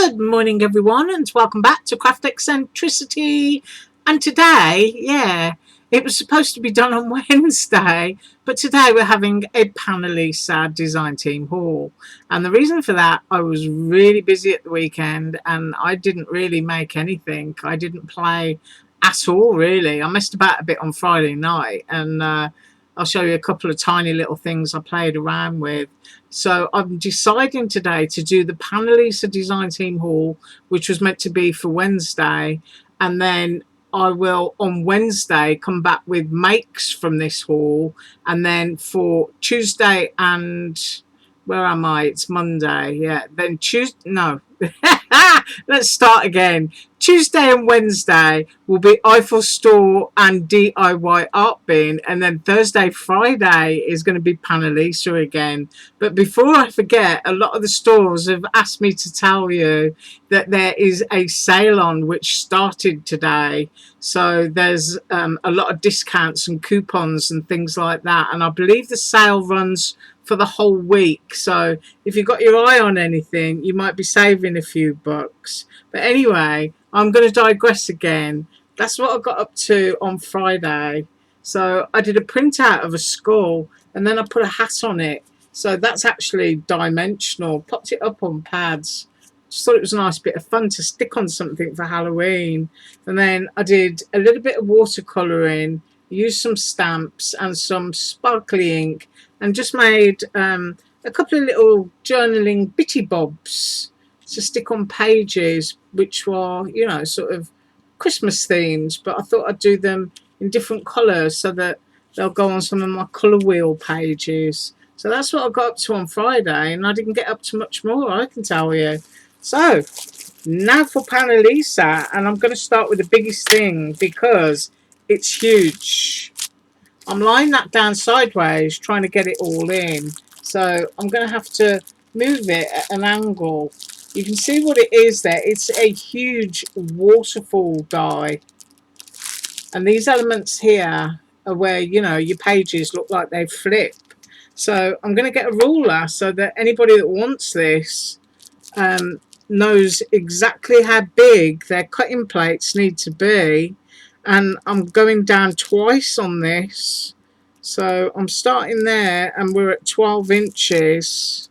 Good morning, everyone, and welcome back to Craft Eccentricity. And today, it was supposed to be done on Wednesday, but today we're having a Panalisa design team haul. And the reason for that, I was really busy at the weekend and I didn't really make anything. I didn't play at all, really. I messed about a bit on Friday night, and I'll show you a couple of tiny little things I played around with. So I'm deciding today to do the Panalisa design team haul, which was meant to be for Wednesday, and then I will on Wednesday come back with makes from this haul, and then for Tuesday and where am I? It's Monday. Yeah, then Tuesday. No, let's start again. Tuesday and Wednesday will be Eiffel Store and DIY Art Bin, and then Thursday, Friday is going to be Panalisa again. But before I forget, a lot of the stores have asked me to tell you that there is a sale on which started today. So there's a lot of discounts and coupons and things like that, and I believe the sale runs for the whole week. So if you've got your eye on anything, you might be saving a few bucks. But anyway, I'm going to digress again. That's what I got up to on Friday. So I did a printout of a skull and then I put a hat on it. So that's actually dimensional. Popped it up on pads. Just thought it was a nice bit of fun to stick on something for Halloween. And then I did a little bit of watercolouring, used some stamps and some sparkly ink, and just made a couple of little journaling bitty bobs to stick on pages, which were, you know, sort of Christmas themes, but I thought I'd do them in different colours so that they'll go on some of my colour wheel pages. So that's what I got up to on Friday, and I didn't get up to much more, I can tell you. So now for Panalisa, and I'm going to start with the biggest thing because it's huge. I'm lying that down sideways trying to get it all in, so I'm going to have to move it at an angle. You can see what it is there. It's a huge waterfall die, and these elements here are where, you know, your pages look like they flip. So I'm going to get a ruler so that anybody that wants this knows exactly how big their cutting plates need to be. And I'm going down twice on this, so I'm starting there and we're at 12 inches.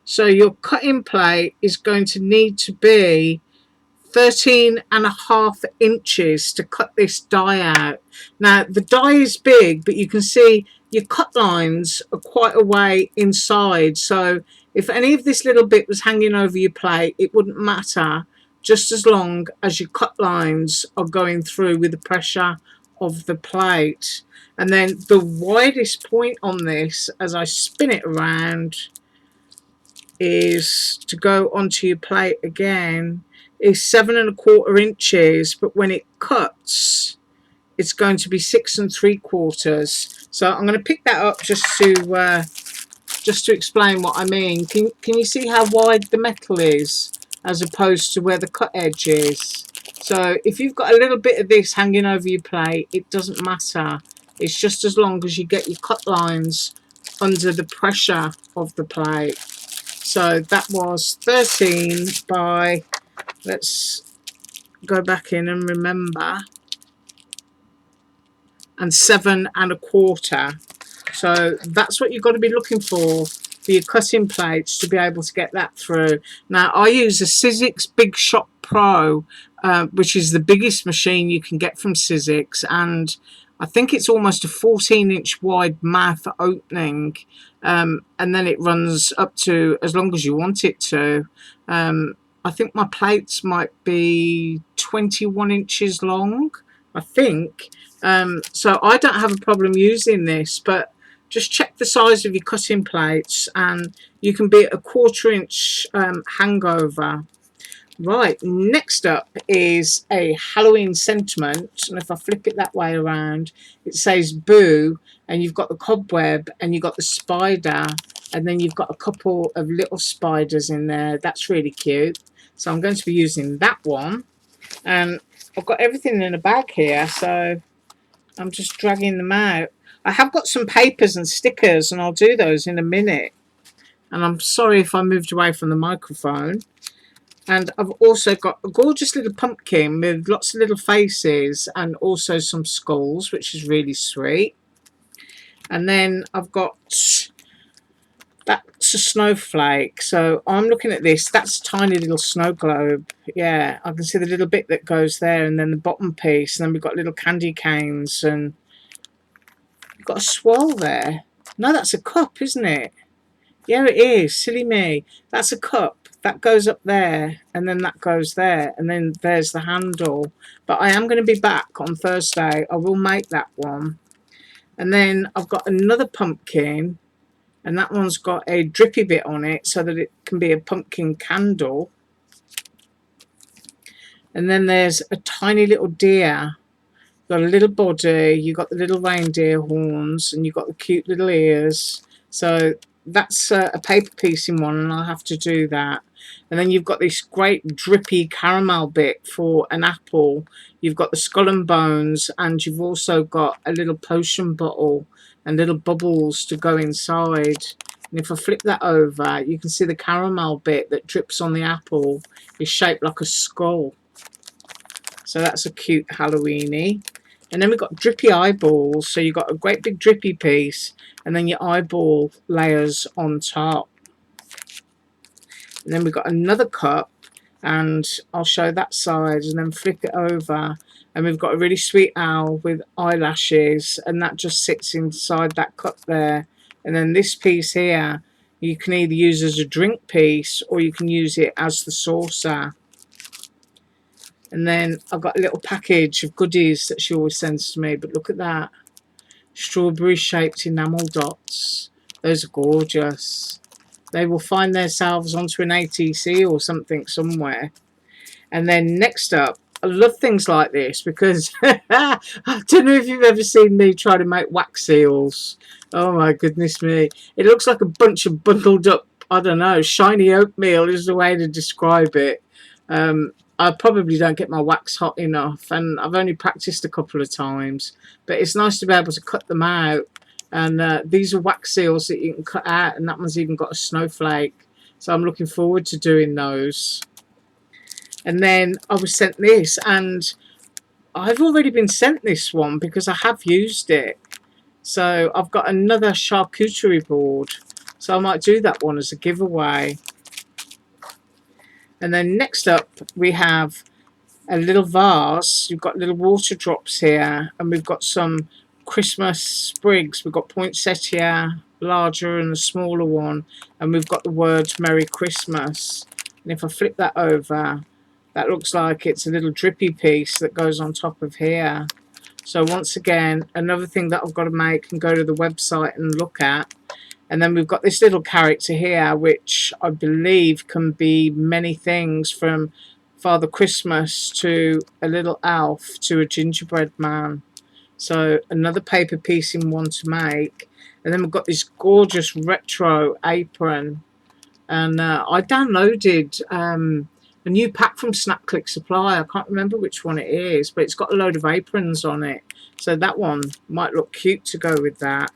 So your cutting plate is going to need to be 13.5 inches to cut this die out. Now the die is big, but you can see your cut lines are quite a way inside, so if any of this little bit was hanging over your plate, it wouldn't matter, just as long as your cut lines are going through with the pressure of the plate. And then the widest point on this, as I spin it around, is to go onto your plate again, is 7.25 inches, but when it cuts, it's going to be 6 3/4. So I'm going to pick that up just to explain what I mean. Can you see how wide the metal is as opposed to where the cut edge is? So if you've got a little bit of this hanging over your plate, it doesn't matter. It's just as long as you get your cut lines under the pressure of the plate. So that was 13 by, let's go back in and remember, and 7.25. So that's what you've got to be looking for your cutting plates to be able to get that through. Now I use a Sizzix Big Shot Pro, which is the biggest machine you can get from Sizzix, and I think it's almost a 14-inch wide mouth opening, and then it runs up to as long as you want it to. I think my plates might be 21 inches long, I think. So I don't have a problem using this, but just check the size of your cutting plates and you can be at a 1/4 inch hangover. Right, next up is a Halloween sentiment, and if I flip it that way around, it says boo, and you've got the cobweb and you've got the spider, and then you've got a couple of little spiders in there. That's really cute. So I'm going to be using that one, and I've got everything in a bag here, so I'm just dragging them out. I have got some papers and stickers, and I'll do those in a minute. And I'm sorry if I moved away from the microphone. And I've also got a gorgeous little pumpkin with lots of little faces and also some skulls, which is really sweet. And then I've got, that's a snowflake. So I'm looking at this. That's a tiny little snow globe. Yeah, I can see the little bit that goes there, and then the bottom piece. And then we've got little candy canes, and we've got a swirl there. No, that's a cup, isn't it? Yeah, it is. Silly me. That's a cup. That goes up there, and then that goes there, and then there's the handle. But I am going to be back on Thursday. I will make that one. And then I've got another pumpkin, and that one's got a drippy bit on it so that it can be a pumpkin candle. And then there's a tiny little deer. You've got a little body, you've got the little reindeer horns, and you've got the cute little ears. So that's a paper piecing one, and I'll have to do that. And then you've got this great drippy caramel bit for an apple. You've got the skull and bones, and you've also got a little potion bottle and little bubbles to go inside. And if I flip that over, you can see the caramel bit that drips on the apple is shaped like a skull. So that's a cute Halloweeny. And then we've got drippy eyeballs. So you've got a great big drippy piece, and then your eyeball layers on top. And then we've got another cup, and I'll show that side and then flip it over. And we've got a really sweet owl with eyelashes, and that just sits inside that cup there. And then this piece here, you can either use as a drink piece or you can use it as the saucer. And then I've got a little package of goodies that she always sends to me. But look at that. Strawberry shaped enamel dots. Those are gorgeous. They will find themselves onto an ATC or something somewhere. And then next up, I love things like this because I don't know if you've ever seen me try to make wax seals. Oh my goodness me. It looks like a bunch of bundled up, I don't know, shiny oatmeal is the way to describe it. I probably don't get my wax hot enough, and I've only practiced a couple of times. But it's nice to be able to cut them out. And these are wax seals that you can cut out, and that one's even got a snowflake. So I'm looking forward to doing those. And then I was sent this, and I've already been sent this one because I have used it. So I've got another charcuterie board. So I might do that one as a giveaway. And then next up we have a little vase. You've got little water drops here, and we've got some Christmas sprigs. We've got poinsettia, larger and the smaller one, and we've got the words Merry Christmas. And if I flip that over, that looks like it's a little drippy piece that goes on top of here. So once again, another thing that I've got to make and go to the website and look at. And then we've got this little character here, which I believe can be many things, from Father Christmas to a little elf to a gingerbread man. So another paper piecing one to make. And then we've got this gorgeous retro apron. And I downloaded a new pack from Snap Click Supply. I can't remember which one it is, but it's got a load of aprons on it. So that one might look cute to go with that.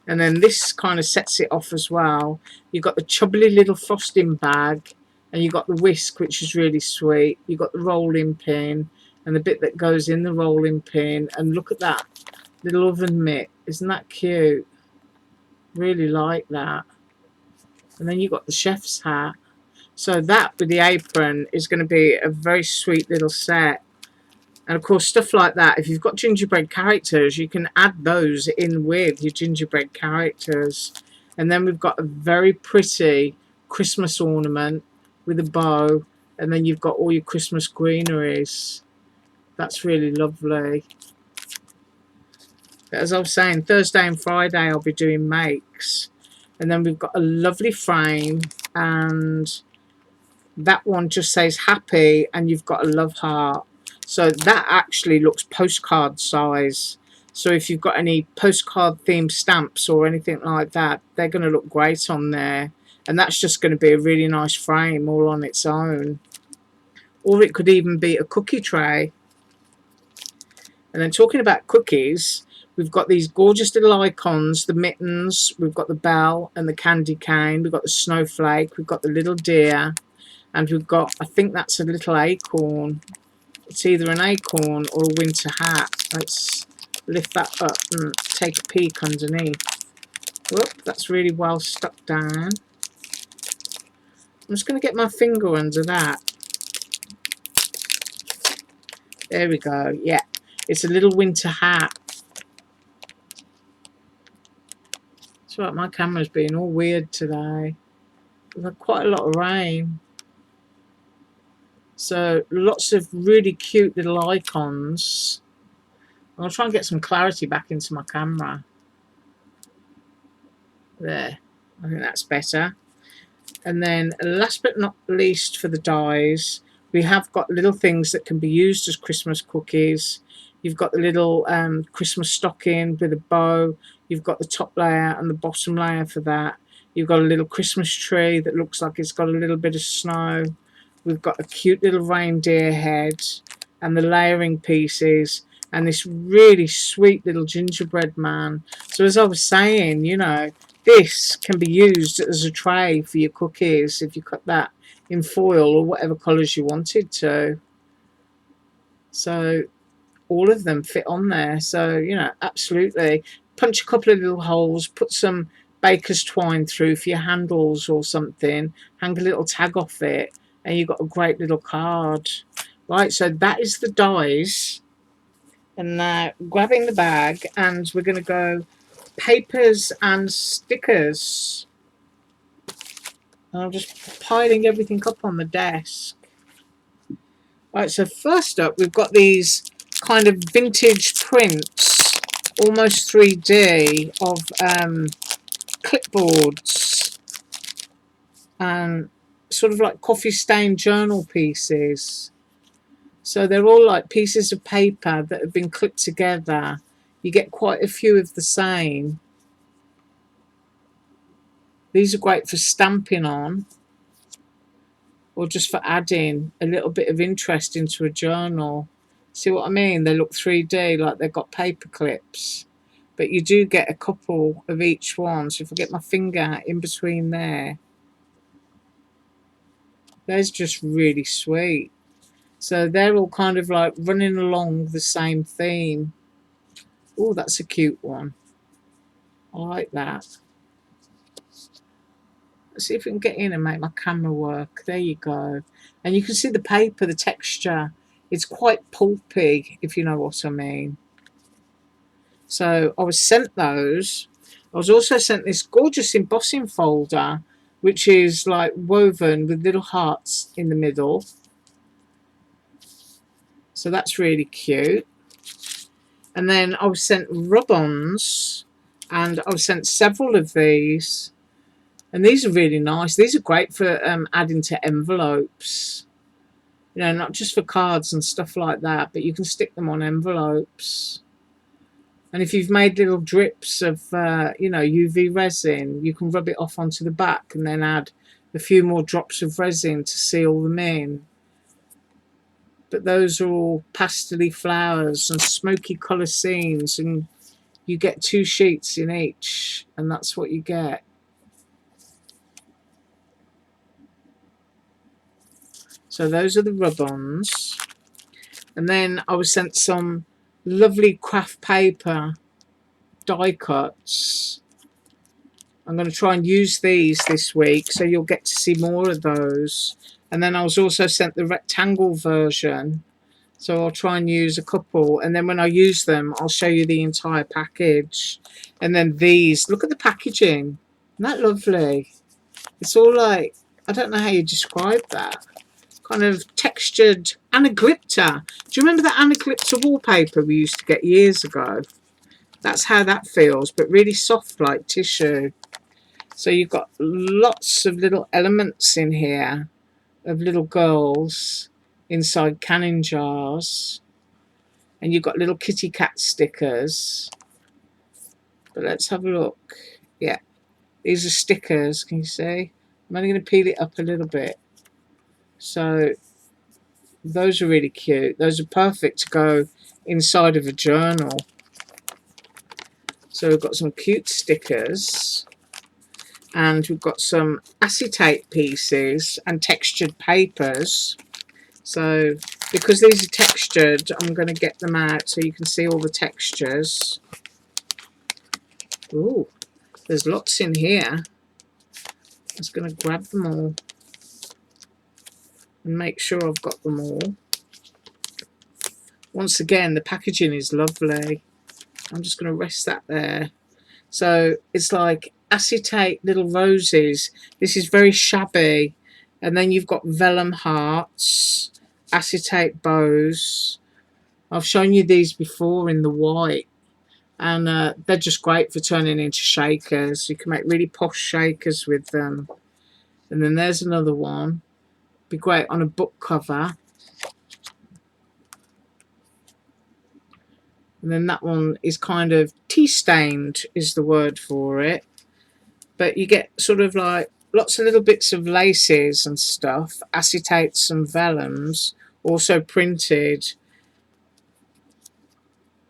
And then this kind of sets it off as well. You've got the chubbly little frosting bag, and you've got the whisk, which is really sweet. You've got the rolling pin and the bit that goes in the rolling pin. And look at that little oven mitt. Isn't that cute? Really like that. And then you've got the chef's hat. So that with the apron is going to be a very sweet little set. And of course, stuff like that, if you've got gingerbread characters, you can add those in with your gingerbread characters. And then we've got a very pretty Christmas ornament with a bow. And then you've got all your Christmas greeneries. That's really lovely. But as I was saying, Thursday and Friday I'll be doing makes. And then we've got a lovely frame, and that one just says happy, and you've got a love heart. So that actually looks postcard size. So if you've got any postcard themed stamps or anything like that, they're going to look great on there. And that's just going to be a really nice frame all on its own. Or it could even be a cookie tray. And then talking about cookies, We've got these gorgeous little icons, the mittens, we've got the bell and the candy cane, we've got the snowflake, we've got the little deer, and we've got, I think that's a little acorn. It's either an acorn or a winter hat. Let's lift that up and take a peek underneath. Whoop, that's really well stuck down. I'm just going to get my finger under that. There we go. Yeah, it's a little winter hat. It's right, my camera's being all weird today. We've had quite a lot of rain. So lots of really cute little icons. I'll try and get some clarity back into my camera. There, I think that's better. And then last but not least for the dies, we have got little things that can be used as Christmas cookies. You've got the little Christmas stocking with a bow. You've got the top layer and the bottom layer for that. You've got a little Christmas tree that looks like it's got a little bit of snow. We've got a cute little reindeer head and the layering pieces and this really sweet little gingerbread man. So as I was saying, you know, this can be used as a tray for your cookies if you cut that in foil or whatever colours you wanted to. So all of them fit on there. So, you know, absolutely. Punch a couple of little holes, put some baker's twine through for your handles or something, hang a little tag off it, and you've got a great little card. Right, so that is the dies. And now grabbing the bag, and we're going to go papers and stickers. And I'm just piling everything up on the desk. Right, so first up we've got these kind of vintage prints, almost 3D, of clipboards and sort of like coffee stain journal pieces. So they're all like pieces of paper that have been clipped together. You get quite a few of the same. These are great for stamping on, or just for adding a little bit of interest into a journal. See what I mean? They look 3D, like they've got paper clips, but you do get a couple of each one. So if I get my finger in between there, there's just really sweet. So they're all kind of like running along the same theme. Oh, that's a cute one. I like that. Let's see if we can get in and make my camera work. There you go. And you can see the paper, the texture. It's quite pulpy, if you know what I mean. So I was sent those. I was also sent this gorgeous embossing folder, which is like woven with little hearts in the middle. So that's really cute. And then I was sent rub-ons, and I was sent several of these. And these are really nice. These are great for adding to envelopes. You know, not just for cards and stuff like that, but you can stick them on envelopes. And if you've made little drips of, you know, UV resin, you can rub it off onto the back and then add a few more drops of resin to seal them in. But those are all pastel-y flowers and smoky colour scenes, and you get 2 sheets in each, and that's what you get. So those are the rub-ons. And then I was sent some lovely craft paper die cuts. I'm going to try and use these this week, so you'll get to see more of those. And then I was also sent the rectangle version, so I'll try and use a couple. And then when I use them, I'll show you the entire package. And then these, look at the packaging. Isn't that lovely? It's all like, I don't know how you describe that. Kind of textured anaglypta. Do you remember that anaglypta wallpaper we used to get years ago? That's how that feels, but really soft like tissue. So you've got lots of little elements in here of little girls inside canning jars. And you've got little kitty cat stickers. But let's have a look. Yeah, these are stickers, can you see? I'm only going to peel it up a little bit. So those are really cute. Those are perfect to go inside of a journal. So we've got some cute stickers, and we've got some acetate pieces and textured papers. So because these are textured, I'm going to get them out so you can see all the textures. Ooh, there's lots in here. I'm just going to grab them all and make sure I've got them all. Once again, the packaging is lovely. I'm just going to rest that there. So it's like acetate little roses. This is very shabby. And then you've got vellum hearts, acetate bows. I've shown you these before in the white. And they're just great for turning into shakers. You can make really posh shakers with them. And then there's another one. Be great on a book cover. And then that one is kind of tea stained is the word for it. But you get sort of like lots of little bits of laces and stuff, acetates and vellums, also printed.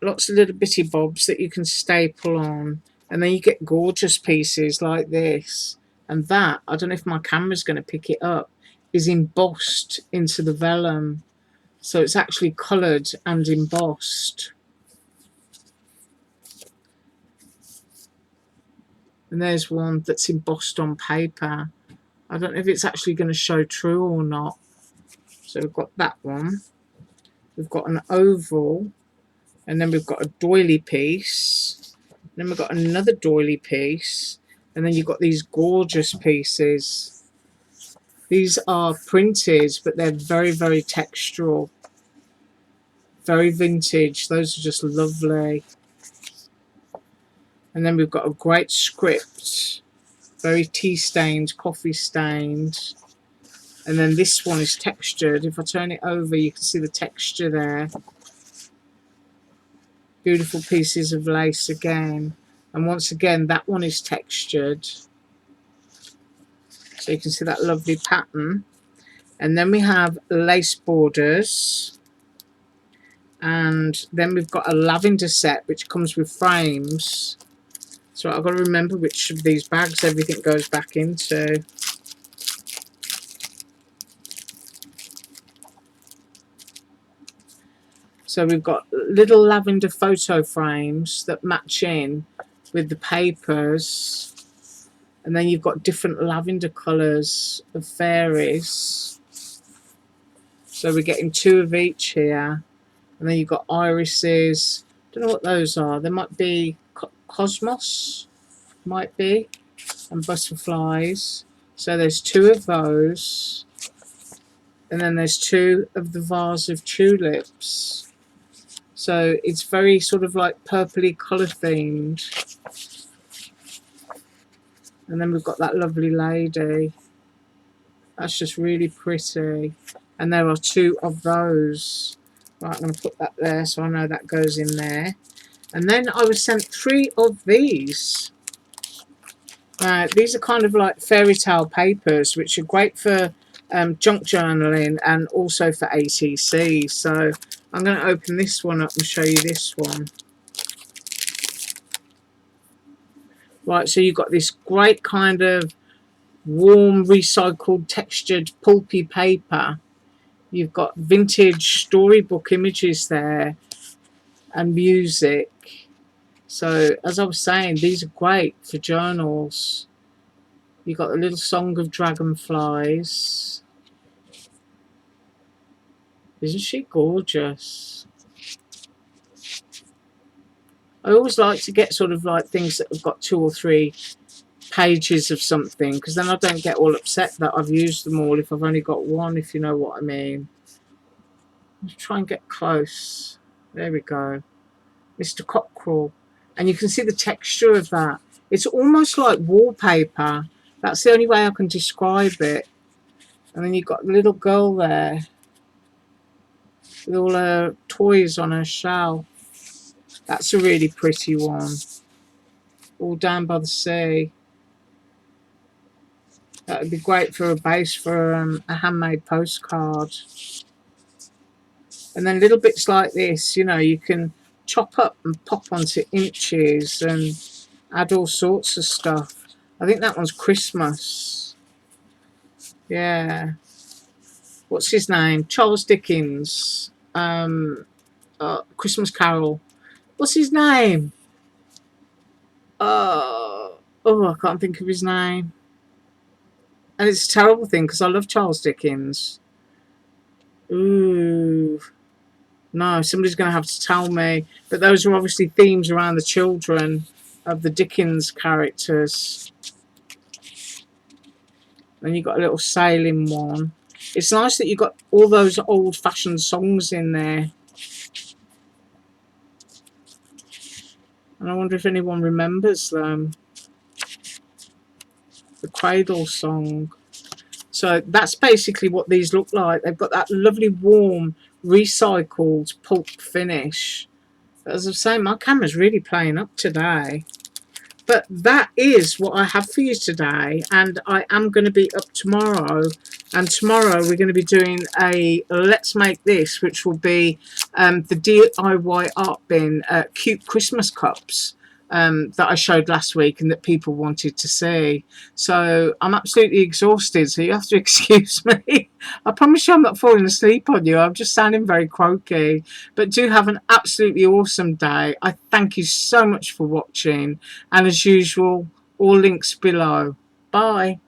Lots of little bitty bobs that you can staple on. And then you get gorgeous pieces like this. And that, I don't know if my camera's going to pick it up, is embossed into the vellum. So it's actually coloured and embossed. And there's one that's embossed on paper. I don't know if it's actually going to show true or not. So we've got that one. We've got an oval. And then we've got a doily piece. And then we've got another doily piece. And then you've got these gorgeous pieces. These are printed, but they're very, very textural. Very vintage. Those are just lovely. And then we've got a great script. Very tea stained, coffee stained. And then this one is textured. If I turn it over, you can see the texture there. Beautiful pieces of lace again. And once again, that one is textured. So you can see that lovely pattern. And then we have lace borders. And then we've got a lavender set, which comes with frames. So I've got to remember which of these bags everything goes back into. So we've got little lavender photo frames that match in with the papers. And then you've got different lavender colours of fairies. So we're getting 2 of each here. And then you've got irises. Don't know what those are. They might be cosmos, might be, and butterflies. So there's 2 of those. And then there's 2 of the vase of tulips. So it's very sort of like purpley colour themed. And then we've got that lovely lady. That's just really pretty. And there are 2 of those. Right, I'm going to put that there so I know that goes in there. And then I was sent 3 of these. These are kind of like fairy tale papers, which are great for junk journaling and also for ATC. So I'm going to open this one up and show you this one. Right, so you've got this great kind of warm, recycled, textured, pulpy paper. You've got vintage storybook images there and music. So, as I was saying, these are great for journals. You've got a little song of dragonflies. Isn't she gorgeous? I always like to get sort of like things that have got 2 or 3 pages of something, because then I don't get all upset that I've used them all if I've only got one, if you know what I mean. Let's try and get close. There we go. Mr. Cockerel. And you can see the texture of that. It's almost like wallpaper. That's the only way I can describe it. And then you've got the little girl there with all her toys on her shelf. That's a really pretty one. All down by the sea. That would be great for a base for a handmade postcard. And then little bits like this, you know, you can chop up and pop onto inches and add all sorts of stuff. I think that one's Christmas. Yeah. What's his name? Charles Dickens. Christmas Carol. What's his name? I can't think of his name. And it's a terrible thing because I love Charles Dickens. Ooh. No, somebody's going to have to tell me. But those are obviously themes around the children of the Dickens characters. Then you've got a little sailing one. It's nice that you've got all those old-fashioned songs in there. And I wonder if anyone remembers them. The Cradle song. So that's basically what these look like. They've got that lovely warm recycled pulp finish. But as I was saying, my camera's really playing up today. But that is what I have for you today, and I am going to be up tomorrow, and tomorrow we're going to be doing a Let's Make This, which will be the DIY art bin cute Christmas cups that I showed last week and that people wanted to see. So I'm absolutely exhausted, so you have to excuse me. I promise you I'm not falling asleep on you. I'm just sounding very croaky. But do have an absolutely awesome day. I thank you so much for watching. And as usual, all links below. Bye.